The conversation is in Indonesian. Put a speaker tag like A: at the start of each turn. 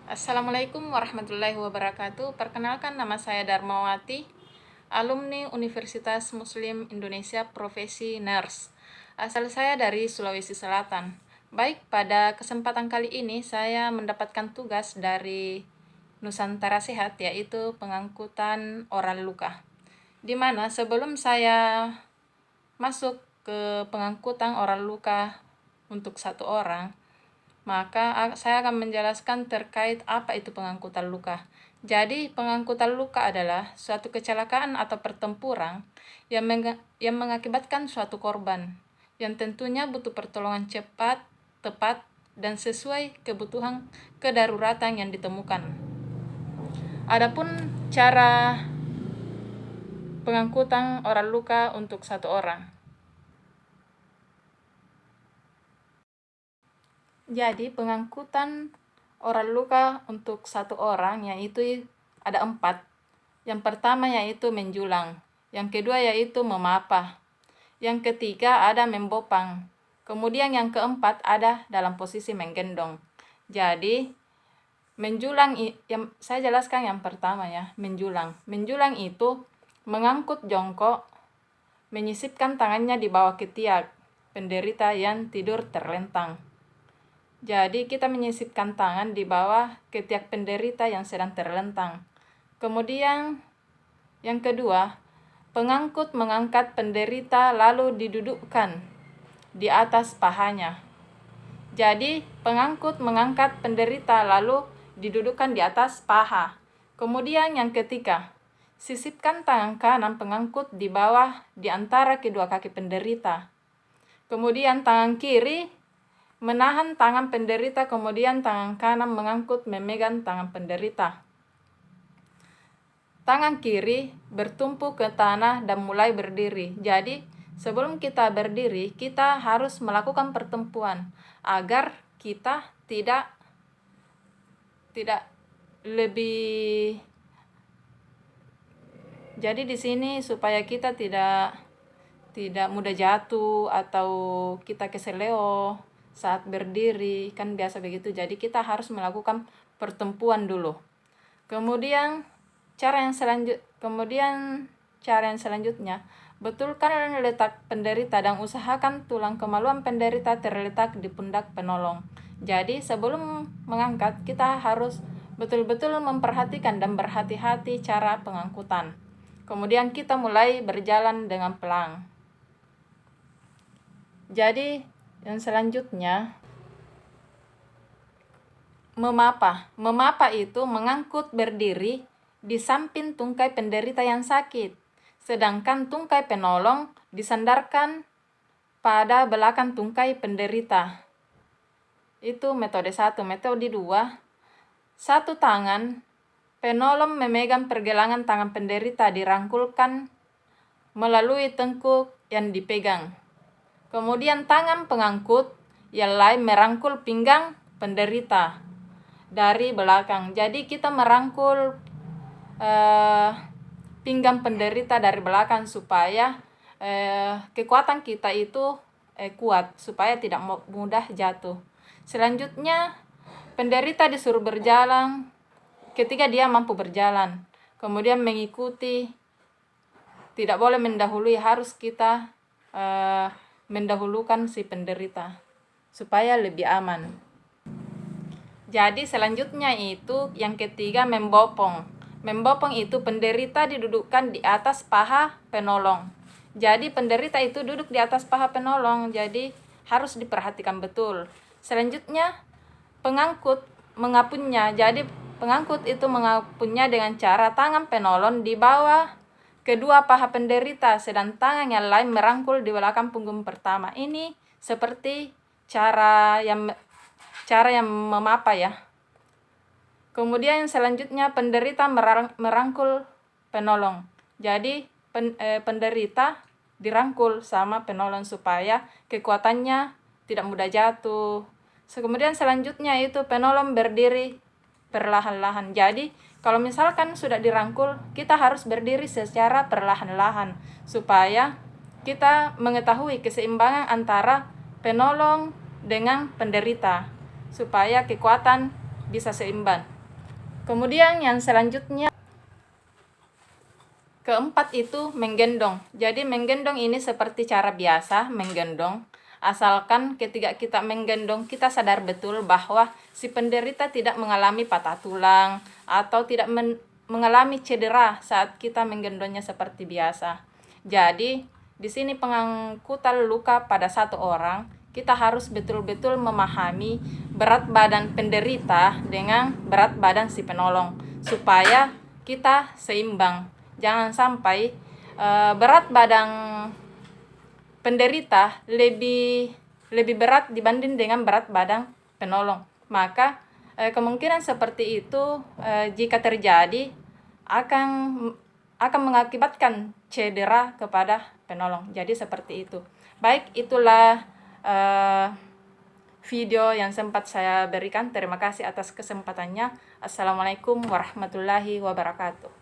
A: Assalamualaikum warahmatullahi wabarakatuh. Perkenalkan, nama saya Darmawati, alumni Universitas Muslim Indonesia profesi nurse. Asal saya dari Sulawesi Selatan. Baik, pada kesempatan kali ini saya mendapatkan tugas dari Nusantara Sehat, yaitu pengangkutan oral luka. Di mana sebelum saya masuk ke pengangkutan oral luka untuk satu orang, maka saya akan menjelaskan terkait apa itu pengangkutan luka. Jadi, pengangkutan luka adalah suatu kecelakaan atau pertempuran yang mengakibatkan suatu korban, yang tentunya butuh pertolongan cepat, tepat, dan sesuai kebutuhan kedaruratan yang ditemukan. Adapun cara pengangkutan oral luka untuk satu orang. Jadi, pengangkutan oral luka untuk satu orang yaitu ada 4. Yang pertama yaitu menjulang, yang kedua yaitu memapah, yang ketiga ada membopang, kemudian yang keempat ada dalam posisi menggendong. Jadi, menjulang, yang saya jelaskan yang pertama ya, menjulang. Menjulang itu mengangkut jongkok, menyisipkan tangannya di bawah ketiak penderita yang tidur terlentang. Jadi, kita menyisipkan tangan di bawah ketiak penderita yang sedang terlentang. Kemudian, yang kedua, pengangkut mengangkat penderita lalu didudukkan di atas pahanya. Jadi, pengangkut mengangkat penderita lalu didudukkan di atas paha. Kemudian, yang ketiga, sisipkan tangan kanan pengangkut di bawah di antara kedua kaki penderita. Kemudian, tangan kiri menahan tangan penderita, kemudian tangan kanan mengangkut memegang tangan penderita. Tangan kiri bertumpu ke tanah dan mulai berdiri. Jadi, sebelum kita berdiri, kita harus melakukan pertempuran agar kita tidak lebih. Jadi di sini supaya kita tidak mudah jatuh atau kita keseleo saat berdiri, kan biasa begitu. Jadi kita harus melakukan pertempuran dulu. Kemudian cara yang selanjutnya, betulkan letak penderita dan usahakan tulang kemaluan penderita terletak di pundak penolong. Jadi sebelum mengangkat, kita harus betul-betul memperhatikan dan berhati-hati cara pengangkutan. Kemudian kita mulai berjalan dengan pelan. Jadi, yang selanjutnya, memapah. Memapah itu mengangkut berdiri di samping tungkai penderita yang sakit, sedangkan tungkai penolong disandarkan pada belakang tungkai penderita. Itu metode 1. Metode 2, satu tangan penolong memegang pergelangan tangan penderita dirangkulkan melalui tengkuk yang dipegang. Kemudian tangan pengangkut yang lain merangkul pinggang penderita dari belakang. Jadi kita merangkul pinggang penderita dari belakang supaya kekuatan kita itu kuat, supaya tidak mudah jatuh. Selanjutnya, penderita disuruh berjalan ketika dia mampu berjalan. Kemudian mengikuti, tidak boleh mendahului, harus kita mendahulukan si penderita supaya lebih aman. Jadi selanjutnya itu yang ketiga, membopong. Membopong itu penderita didudukkan di atas paha penolong. Jadi penderita itu duduk di atas paha penolong, jadi harus diperhatikan betul. Selanjutnya, pengangkut mengapunnya. Jadi pengangkut itu mengapunnya dengan cara tangan penolong di bawah kedua paha penderita, sedang tangan yang lain merangkul di belakang punggung pertama. Ini seperti cara yang memapah ya. Kemudian selanjutnya, penderita merangkul penolong. Jadi penderita dirangkul sama penolong supaya kekuatannya tidak mudah jatuh. Kemudian selanjutnya itu penolong berdiri perlahan-lahan. Jadi kalau misalkan sudah dirangkul, kita harus berdiri secara perlahan-lahan supaya kita mengetahui keseimbangan antara penolong dengan penderita supaya kekuatan bisa seimbang. Kemudian yang selanjutnya, keempat itu menggendong. Jadi menggendong ini seperti cara biasa menggendong, asalkan ketika kita menggendong kita sadar betul bahwa si penderita tidak mengalami patah tulang atau tidak mengalami cedera saat kita menggendongnya seperti biasa. Jadi di sini pengangkutan luka pada satu orang, kita harus betul-betul memahami berat badan penderita dengan berat badan si penolong supaya kita seimbang. Jangan sampai berat badan penderita lebih berat dibanding dengan berat badan penolong. Maka kemungkinan seperti itu jika terjadi akan mengakibatkan cedera kepada penolong. Jadi seperti itu. Baik, itulah video yang sempat saya berikan. Terima kasih atas kesempatannya. Assalamualaikum warahmatullahi wabarakatuh.